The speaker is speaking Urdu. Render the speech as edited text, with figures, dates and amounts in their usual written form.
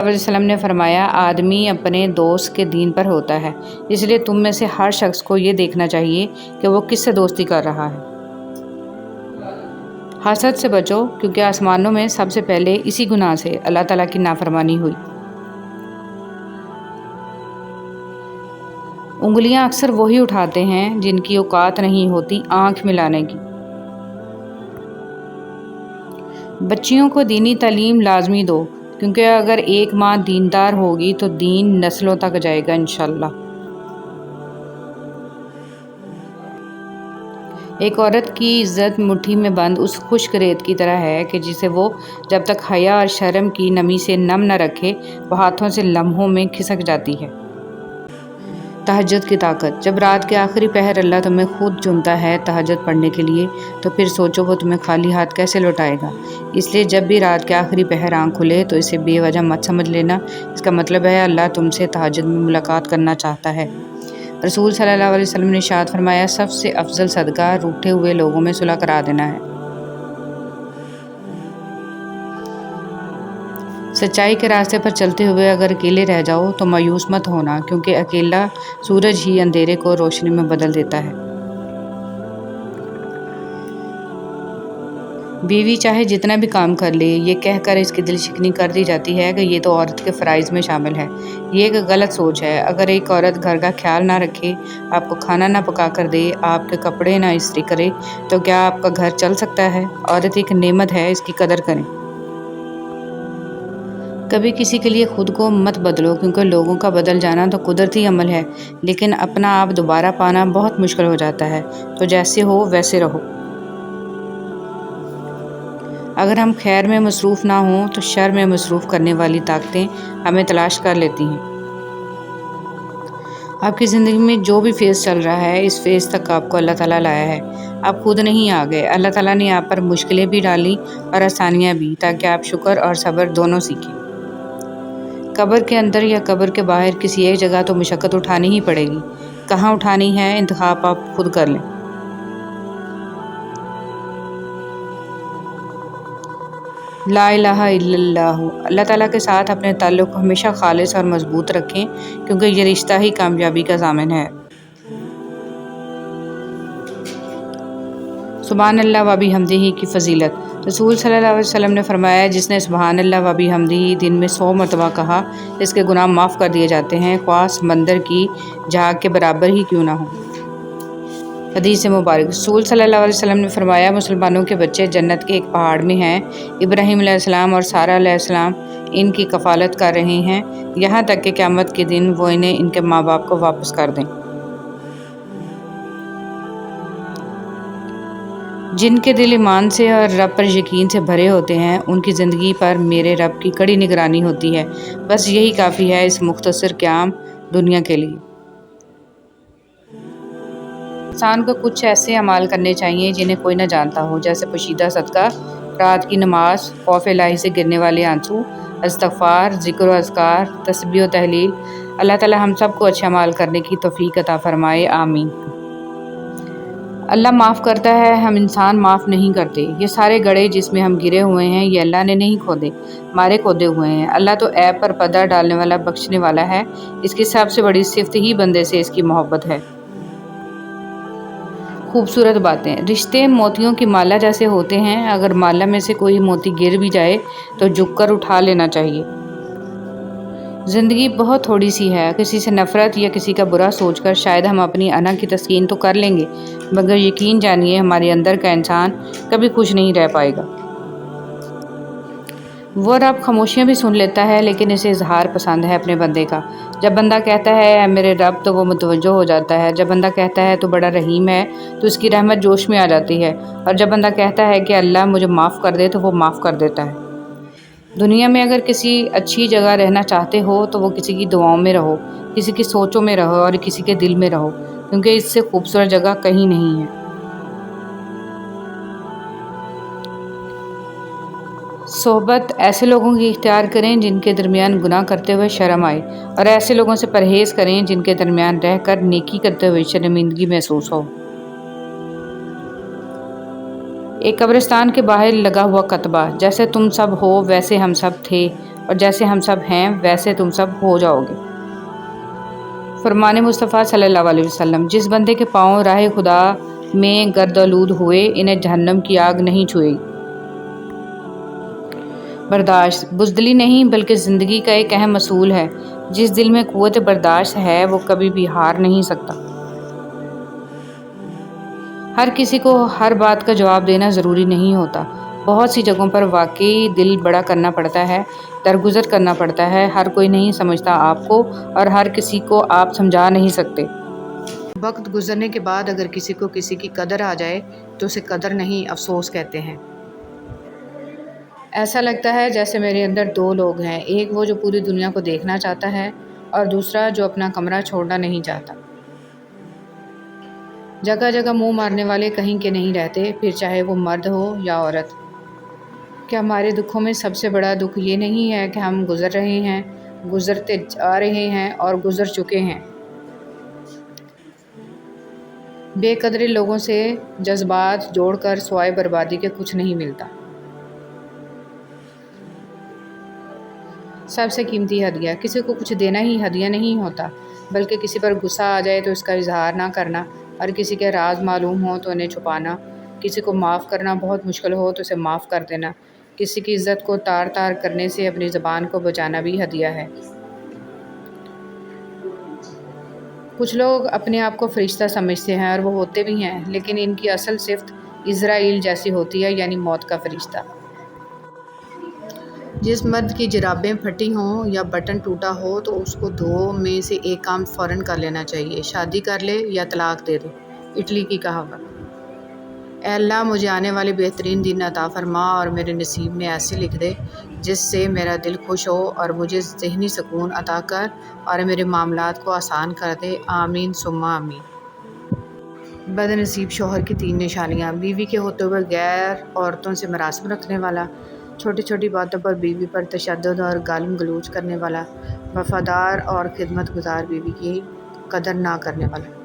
علیہ وسلم نے فرمایا، آدمی اپنے دوست کے دین پر ہوتا ہے، اس لیے تم میں سے ہر شخص کو یہ دیکھنا چاہیے کہ وہ کس سے دوستی کر رہا ہے۔ حسد سے بچو، کیونکہ آسمانوں میں سب سے پہلے اسی گناہ سے اللہ تعالیٰ کی نافرمانی ہوئی۔ انگلیاں اکثر وہی اٹھاتے ہیں جن کی اوقات نہیں ہوتی آنکھ ملانے کی۔ بچیوں کو دینی تعلیم لازمی دو، کیونکہ اگر ایک ماں دیندار ہوگی تو دین نسلوں تک جائے گا انشاءاللہ۔ ایک عورت کی عزت مٹھی میں بند اس خشک ریت کی طرح ہے کہ جسے وہ جب تک حیا اور شرم کی نمی سے نم نہ رکھے وہ ہاتھوں سے لمحوں میں کھسک جاتی ہے۔ تہجد کی طاقت۔ جب رات کے آخری پہر اللہ تمہیں خود چنتا ہے تہجد پڑھنے کے لیے تو پھر سوچو وہ تمہیں خالی ہاتھ کیسے لوٹائے گا۔ اس لیے جب بھی رات کے آخری پہر آنکھ کھلے تو اسے بے وجہ مت سمجھ لینا، اس کا مطلب ہے اللہ تم سے تہجد میں ملاقات کرنا چاہتا ہے۔ رسول صلی اللہ علیہ وسلم نے ارشاد فرمایا، سب سے افضل صدقہ روٹھے ہوئے لوگوں میں صلح کرا دینا ہے۔ سچائی کے راستے پر چلتے ہوئے اگر اکیلے رہ جاؤ تو مایوس مت ہونا، کیونکہ اکیلا سورج ہی اندھیرے کو روشنی میں بدل دیتا ہے۔ بیوی چاہے جتنا بھی کام کر لے، یہ کہہ کر اس کی دل شکنی کر دی جاتی ہے کہ یہ تو عورت کے فرائض میں شامل ہے۔ یہ ایک غلط سوچ ہے۔ اگر ایک عورت گھر کا خیال نہ رکھے، آپ کو کھانا نہ پکا کر دے، آپ کے کپڑے نہ استری کرے تو کیا آپ کا گھر چل سکتا ہے؟ عورت ایک نعمت ہے، اس کی قدر کریں۔ کبھی کسی کے لیے خود کو مت بدلو، کیونکہ لوگوں کا بدل جانا تو قدرتی عمل ہے، لیکن اپنا آپ دوبارہ پانا بہت مشکل ہو جاتا ہے۔ تو جیسے ہو ویسے رہو۔ اگر ہم خیر میں مصروف نہ ہوں تو شر میں مصروف کرنے والی طاقتیں ہمیں تلاش کر لیتی ہیں۔ آپ کی زندگی میں جو بھی فیز چل رہا ہے، اس فیز تک آپ کو اللہ تعالیٰ لایا ہے۔ آپ خود نہیں آ گئے، اللہ تعالیٰ نے آپ پر مشکلیں بھی ڈالی اور آسانیاں بھی، تاکہ آپ شکر اور صبر دونوں سیکھیں۔ قبر کے اندر یا قبر کے باہر کسی ایک جگہ تو مشقت اٹھانی ہی پڑے گی۔ کہاں اٹھانی ہے، انتخاب آپ خود کر لیں۔ لا الہ الا اللہ۔ اللہ تعالیٰ کے ساتھ اپنے تعلق کو ہمیشہ خالص اور مضبوط رکھیں، کیونکہ یہ رشتہ ہی کامیابی کا ضامن ہے۔ سبحان اللہ و بحمدہ کی فضیلت۔ رسول صلی اللہ علیہ وسلم نے فرمایا، جس نے سبحان اللہ و بحمدہ دن میں 100 مرتبہ کہا، اس کے گناہ معاف کر دیے جاتے ہیں، خواہ سمندر کی جھاگ کے برابر ہی کیوں نہ ہو۔ حدیث مبارک۔ رسول صلی اللہ علیہ وسلم نے فرمایا، مسلمانوں کے بچے جنت کے ایک پہاڑ میں ہیں، ابراہیم علیہ السلام اور سارہ علیہ السلام ان کی کفالت کر رہے ہیں، یہاں تک کہ قیامت کے دن وہ انہیں ان کے ماں باپ کو واپس کر دیں۔ جن کے دل ایمان سے اور رب پر یقین سے بھرے ہوتے ہیں، ان کی زندگی پر میرے رب کی کڑی نگرانی ہوتی ہے۔ بس یہی کافی ہے اس مختصر قیام دنیا کے لیے۔ انسان کو کچھ ایسے اعمال کرنے چاہیے جنہیں کوئی نہ جانتا ہو، جیسے پوشیدہ صدقہ، رات کی نماز، خوف الہی سے گرنے والے آنسو، استغفار، ذکر و اذکار، تسبیح و تحلیل۔ اللہ تعالی ہم سب کو اچھے اعمال کرنے کی توفیق عطا فرمائے، آمین۔ اللہ معاف کرتا ہے، ہم انسان معاف نہیں کرتے۔ یہ سارے گڑھے جس میں ہم گرے ہوئے ہیں، یہ اللہ نے نہیں کھودے، ہمارے کھودے ہوئے ہیں۔ اللہ تو عیب پر پردہ ڈالنے والا، بخشنے والا ہے۔ اس کی سب سے بڑی صفت ہی بندے سے اس کی محبت ہے۔ خوبصورت باتیں۔ رشتے موتیوں کی مالا جیسے ہوتے ہیں، اگر مالا میں سے کوئی موتی گر بھی جائے تو جھک کر اٹھا لینا چاہیے۔ زندگی بہت تھوڑی سی ہے، کسی سے نفرت یا کسی کا برا سوچ کر شاید ہم اپنی انا کی تسکین تو کر لیں گے، مگر یقین جانیے ہمارے اندر کا انسان کبھی خوش نہیں رہ پائے گا۔ وہ رب خاموشیاں بھی سن لیتا ہے، لیکن اسے اظہار پسند ہے اپنے بندے کا۔ جب بندہ کہتا ہے اے میرے رب تو وہ متوجہ ہو جاتا ہے۔ جب بندہ کہتا ہے تو بڑا رحیم ہے تو اس کی رحمت جوش میں آ جاتی ہے، اور جب بندہ کہتا ہے کہ اللہ مجھے معاف کر دے تو وہ معاف کر دیتا ہے۔ دنیا میں اگر کسی اچھی جگہ رہنا چاہتے ہو تو وہ کسی کی دعاؤں میں رہو، کسی کی سوچوں میں رہو اور کسی کے دل میں رہو، کیونکہ اس سے خوبصورت جگہ کہیں نہیں ہے۔ صحبت ایسے لوگوں کی اختیار کریں جن کے درمیان گناہ کرتے ہوئے شرم آئے، اور ایسے لوگوں سے پرہیز کریں جن کے درمیان رہ کر نیکی کرتے ہوئے شرمندگی محسوس ہو۔ ایک قبرستان کے باہر لگا ہوا کتبہ، جیسے تم سب ہو ویسے ہم سب تھے، اور جیسے ہم سب ہیں ویسے تم سب ہو جاؤ گے۔ فرمان مصطفیٰ صلی اللہ علیہ وسلم، جس بندے کے پاؤں راہ خدا میں گردآلود ہوئے انہیں جہنم کی آگ نہیں چھوئے گی۔ برداشت بزدلی نہیں بلکہ زندگی کا ایک اہم اصول ہے۔ جس دل میں قوت برداشت ہے وہ کبھی بھی ہار نہیں سکتا۔ ہر کسی کو ہر بات کا جواب دینا ضروری نہیں ہوتا۔ بہت سی جگہوں پر واقعی دل بڑا کرنا پڑتا ہے، درگزر کرنا پڑتا ہے۔ ہر کوئی نہیں سمجھتا آپ کو اور ہر کسی کو آپ سمجھا نہیں سکتے۔ وقت گزرنے کے بعد اگر کسی کو کسی کی قدر آ جائے تو اسے قدر نہیں افسوس کہتے ہیں۔ ایسا لگتا ہے جیسے میرے اندر دو لوگ ہیں، ایک وہ جو پوری دنیا کو دیکھنا چاہتا ہے اور دوسرا جو اپنا کمرہ چھوڑنا نہیں چاہتا۔ جگہ جگہ منہ مارنے والے کہیں کے نہیں رہتے، پھر چاہے وہ مرد ہو یا عورت۔ کیا ہمارے دکھوں میں سب سے بڑا دکھ یہ نہیں ہے کہ ہم گزر رہے ہیں، گزرتے جا رہے ہیں اور گزر چکے ہیں؟ بے قدرے لوگوں سے جذبات جوڑ کر سوائے بربادی کے کچھ نہیں ملتا۔ سب سے قیمتی ہدیہ، کسی کو کچھ دینا ہی ہدیہ نہیں ہوتا، بلکہ کسی پر غصہ آ جائے تو اس کا اظہار نہ کرنا، اور کسی کے راز معلوم ہو تو انہیں چھپانا، کسی کو معاف کرنا بہت مشکل ہو تو اسے معاف کر دینا، کسی کی عزت کو تار تار کرنے سے اپنی زبان کو بچانا بھی ہدیہ ہے۔ کچھ لوگ اپنے آپ کو فرشتہ سمجھتے ہیں اور وہ ہوتے بھی ہیں، لیکن ان کی اصل صفت عزرائیل جیسی ہوتی ہے، یعنی موت کا فرشتہ۔ جس مرد کی جرابیں پھٹی ہوں یا بٹن ٹوٹا ہو تو اس کو دو میں سے ایک کام فوراً کر لینا چاہیے، شادی کر لے یا طلاق دے دے۔ اٹلی کی کہاوت۔ اے اللہ مجھے آنے والے بہترین دن عطا فرما اور میرے نصیب میں ایسے لکھ دے جس سے میرا دل خوش ہو، اور مجھے ذہنی سکون عطا کر اور میرے معاملات کو آسان کر دے، آمین ثم آمین۔ بد نصیب شوہر کی 3 نشانیاں: بیوی کے ہوتے ہوئے غیر عورتوں سے مراسم رکھنے والا، چھوٹی چھوٹی باتوں پر بیوی پر تشدد اور گالم گلوچ کرنے والا، وفادار اور خدمت گزار بیوی کی قدر نہ کرنے والا۔